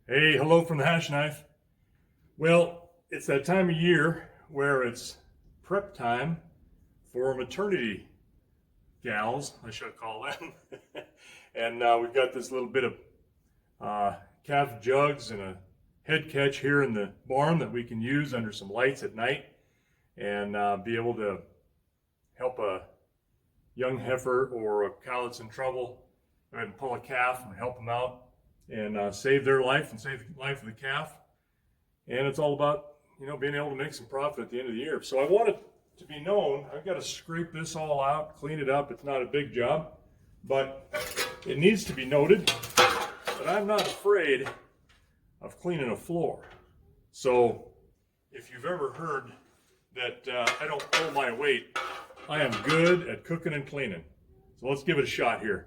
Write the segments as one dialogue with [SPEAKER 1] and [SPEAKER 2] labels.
[SPEAKER 1] Hey, hello from the Hashknife. Well, it's that time of year where it's prep time for maternity gals, I should call them. And we've got this little bit of calf jugs and a head catch here in the barn that we can use under some lights at night and be able to help a young heifer or a cow that's in trouble go ahead and pull a calf and help them out and save their life and save the life of the calf. And it's all about, being able to make some profit at the end of the year. So I want it to be known, I've got to scrape this all out, clean it up. It's not a big job, but it needs to be noted that I'm not afraid of cleaning a floor. So if you've ever heard that I don't pull my weight, I am good at cooking and cleaning. So let's give it a shot here.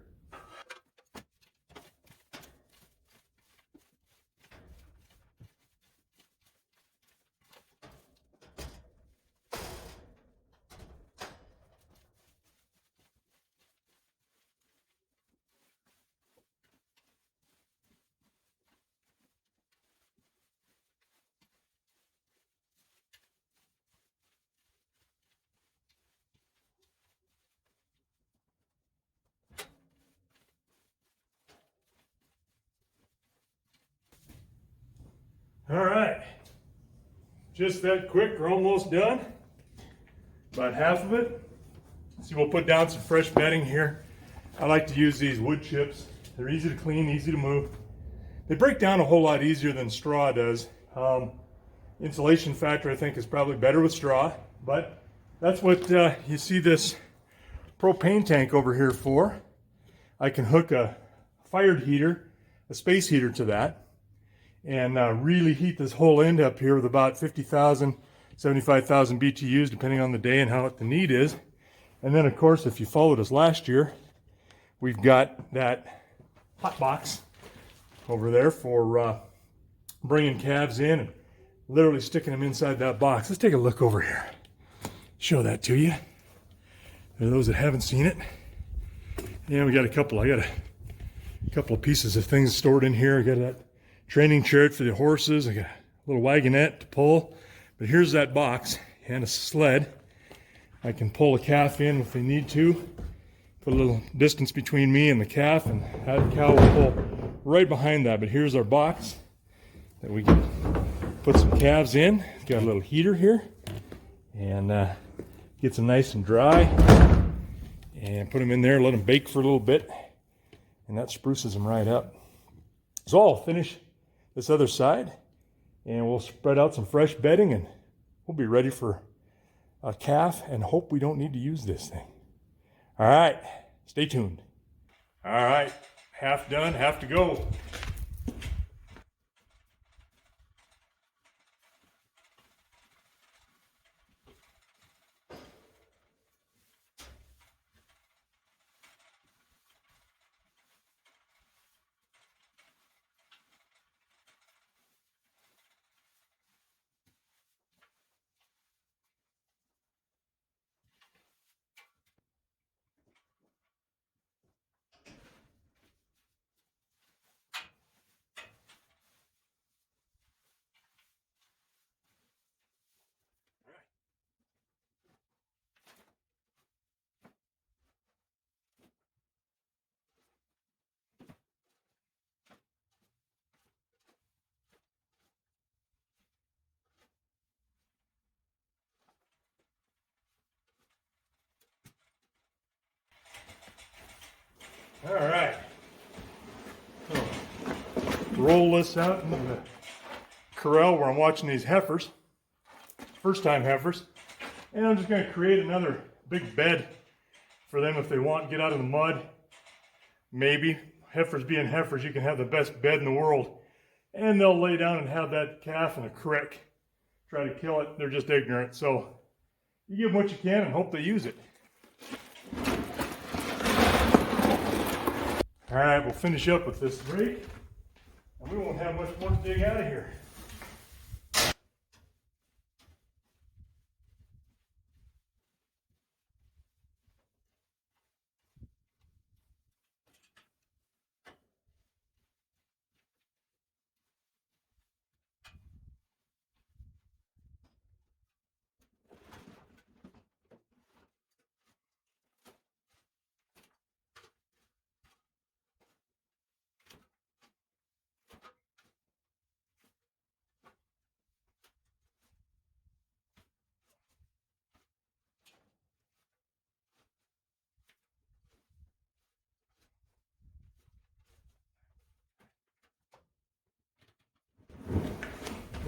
[SPEAKER 1] All right, just that quick, we're almost done. About half of it. See, we'll put down some fresh bedding here. I like to use these wood chips. They're easy to clean, easy to move. They break down a whole lot easier than straw does. Insulation factor, I think, is probably better with straw, but that's what you see this propane tank over here for. I can hook a fired heater, a space heater to that, and really heat this whole end up here with about 50,000, 75,000 BTUs, depending on the day and how the need is. And then, of course, if you followed us last year, we've got that hot box over there for bringing calves in and literally sticking them inside that box. Let's take a look over here. Show that to you. For those that haven't seen it. Yeah, we got I got a couple of pieces of things stored in here. I got that training chariot for the horses. I got a little wagonette to pull. But here's that box and a sled. I can pull a calf in if they need to. Put a little distance between me and the calf, and that cow will pull right behind that. But here's our box that we can put some calves in. It's got a little heater here, and gets them nice and dry. And put them in there, let them bake for a little bit, and that spruces them right up. So I'll finish this other side, and we'll spread out some fresh bedding, and we'll be ready for a calf, and hope we don't need to use this thing. All right, stay tuned. All right, half done, half to go. All right. So, roll this out into the corral where I'm watching these heifers, first time heifers, and I'm just going to create another big bed for them if they want to get out of the mud. Maybe. Heifers being heifers, you can have the best bed in the world, and they'll lay down and have that calf in a crick, try to kill it. They're just ignorant. So you give them what you can and hope they use it. All right, we'll finish up with this rake, and we won't have much more to dig out of here.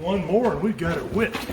[SPEAKER 1] One more and we've got her whipped.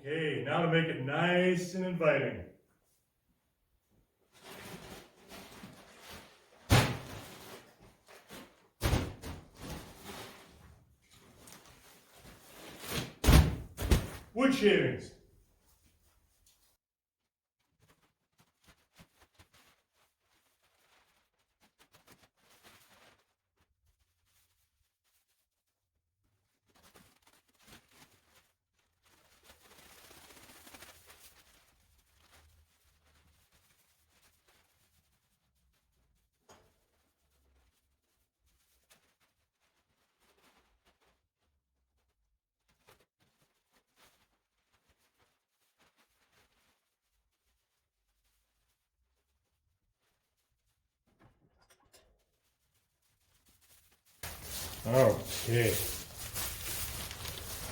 [SPEAKER 1] Okay, now to make it nice and inviting. Wood shavings. Okay.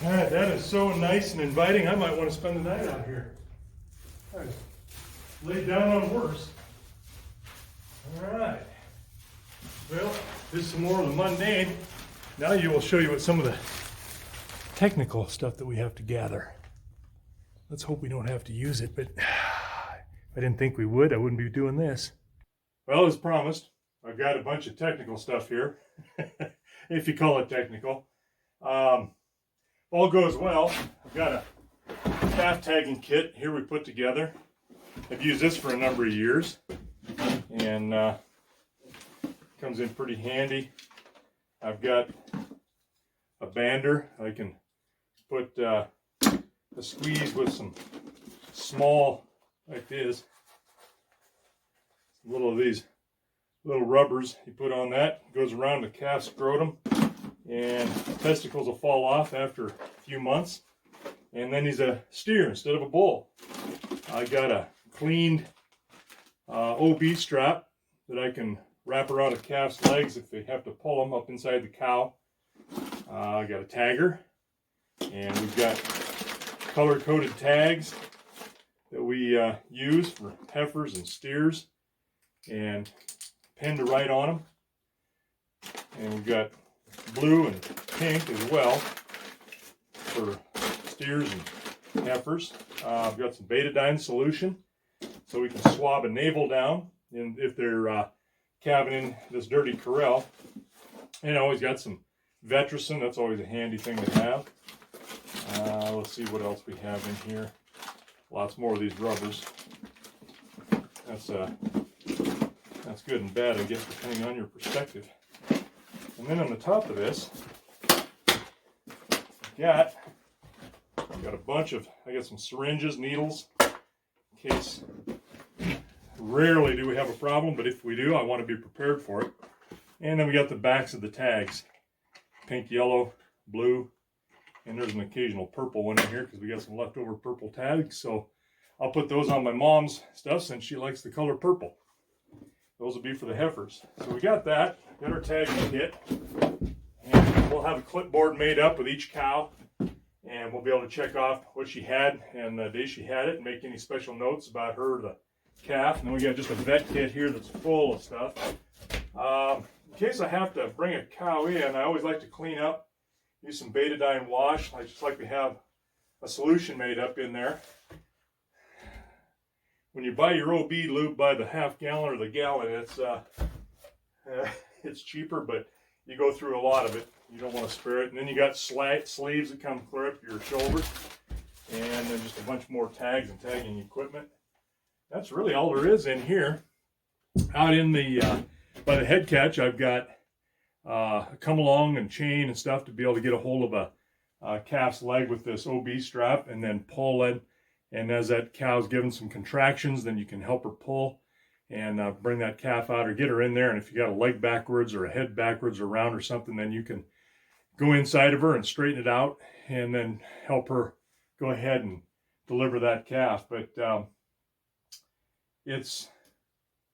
[SPEAKER 1] All right, that is so nice and inviting. I might want to spend the night out here. All right. Laid down on worse. All right. Well, this is some more of the mundane. Now you will show you what some of the technical stuff that we have to gather. Let's hope we don't have to use it, but I didn't think we would. I wouldn't be doing this. Well, as promised, I've got a bunch of technical stuff here, if you call it technical. All goes well. I've got a calf tagging kit here we put together. I've used this for a number of years, and comes in pretty handy. I've got a bander. I can put a squeeze with some small, like this, little of these little rubbers you put on that. It goes around the calf scrotum, and testicles will fall off after a few months, and then he's a steer instead of a bull. I got a cleaned OB strap that I can wrap around a calf's legs if they have to pull them up inside the cow. I got a tagger, and we've got color-coded tags that we use for heifers and steers, and pen to write on them. And we've got blue and pink as well for steers and heifers. I've got some betadine solution so we can swab a navel down, and if they're calving in this dirty corral. And I always got some Vetricin. That's always a handy thing to have. Let's see what else we have in here. Lots more of these rubbers. That's good and bad, I guess, depending on your perspective. And then on the top of this, I've got a bunch of, I got some syringes, needles, in case, rarely do we have a problem, but if we do, I want to be prepared for it. And then we got the backs of the tags, pink, yellow, blue, and there's an occasional purple one in here because we got some leftover purple tags. So I'll put those on my mom's stuff since she likes the color purple. Those will be for the heifers. So we got that, got our tagging kit, and we'll have a clipboard made up with each cow, and we'll be able to check off what she had and the day she had it and make any special notes about her or the calf. And then we got just a vet kit here that's full of stuff. In case I have to bring a cow in, I always like to clean up, use some betadine wash. I just like to have a solution made up in there. When you buy your OB lube by the half gallon or the gallon, it's cheaper, but you go through a lot of it. You don't want to spare it. And then you got sleeves that come clear up your shoulders, and then just a bunch more tags and tagging equipment. That's really all there is in here. Out in the by the head catch, I've got a come along and chain and stuff to be able to get a hold of a calf's leg with this OB strap, and then pull it. And as that cow's given some contractions, then you can help her pull. and bring that calf out or get her in there. And if you got a leg backwards or a head backwards or round or something, then you can go inside of her and straighten it out and then help her go ahead and deliver that calf. But there's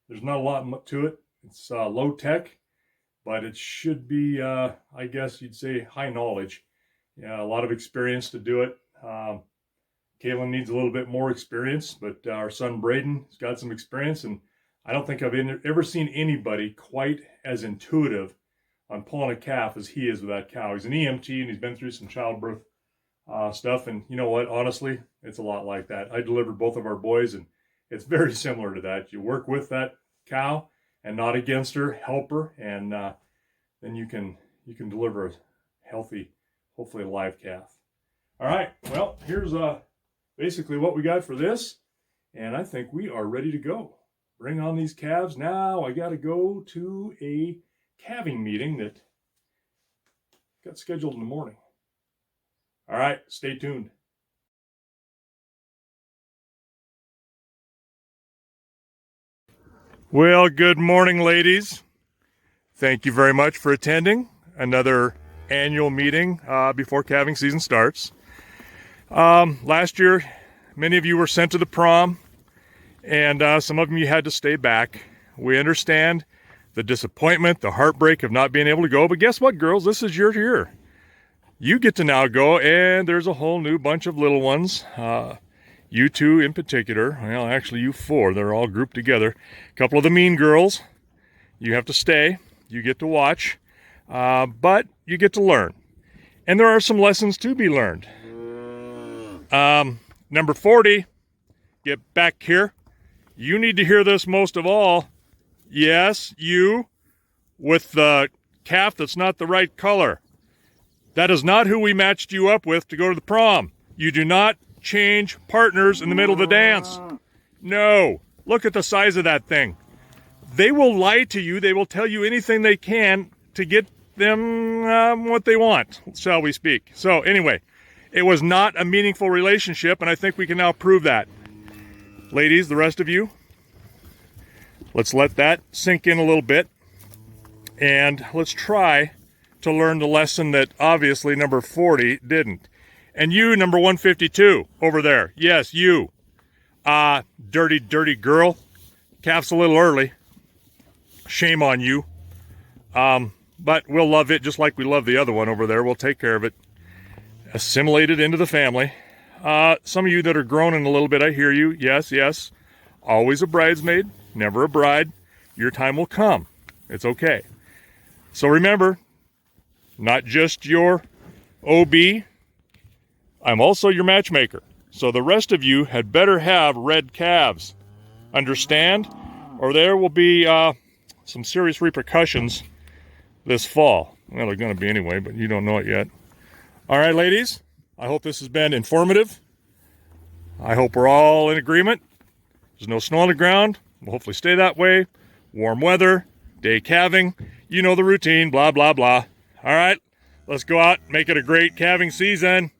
[SPEAKER 1] not a lot to it. It's low tech, but it should be, I guess you'd say, high knowledge. Yeah, a lot of experience to do it. Kaylin needs a little bit more experience, but our son Braden has got some experience, and I don't think I've ever seen anybody quite as intuitive on pulling a calf as he is with that cow. He's an EMT, and he's been through some childbirth stuff, and you know what? Honestly, it's a lot like that. I delivered both of our boys, and it's very similar to that. You work with that cow and not against her, help her, and then you can deliver a healthy, hopefully a live calf. All right, well, here's basically what we got for this, and I think we are ready to go. Bring on these calves. Now I got to go to a calving meeting that got scheduled in the morning. All right, stay tuned. Well, good morning, ladies. Thank you very much for attending another annual meeting before calving season starts. Last year, many of you were sent to the prom, and some of you had to stay back. We understand the disappointment, the heartbreak of not being able to go, but guess what, girls? This is your year. You get to now go, and there's a whole new bunch of little ones. You two in particular, well, actually you four, they're all grouped together. A couple of the mean girls, you have to stay. You get to watch, but you get to learn. And there are some lessons to be learned. Number 40, get back here. You need to hear this most of all. Yes, you, with the calf that's not the right color. That is not who we matched you up with to go to the prom. You do not change partners in the middle of the dance. No. Look at the size of that thing. They will lie to you. They will tell you anything they can to get them what they want, shall we speak. So anyway, it was not a meaningful relationship, and I think we can now prove that. Ladies, the rest of you, let's let that sink in a little bit, and let's try to learn the lesson that obviously number 40 didn't. And you, number 152, over there, yes, you, dirty, dirty girl, calf's a little early, shame on you, but we'll love it just like we love the other one over there. We'll take care of it. Assimilate it into the family. Some of you that are groaning a little bit, I hear you. Yes, yes. Always a bridesmaid, never a bride. Your time will come. It's okay. So remember, not just your OB, I'm also your matchmaker. So the rest of you had better have red calves. Understand? Or there will be some serious repercussions this fall. Well, they're going to be anyway, but you don't know it yet. All right, ladies, I hope this has been informative. I hope we're all in agreement. There's no snow on the ground. We'll hopefully stay that way. Warm weather, day calving. You know the routine, blah, blah, blah. All right, let's go out, make it a great calving season.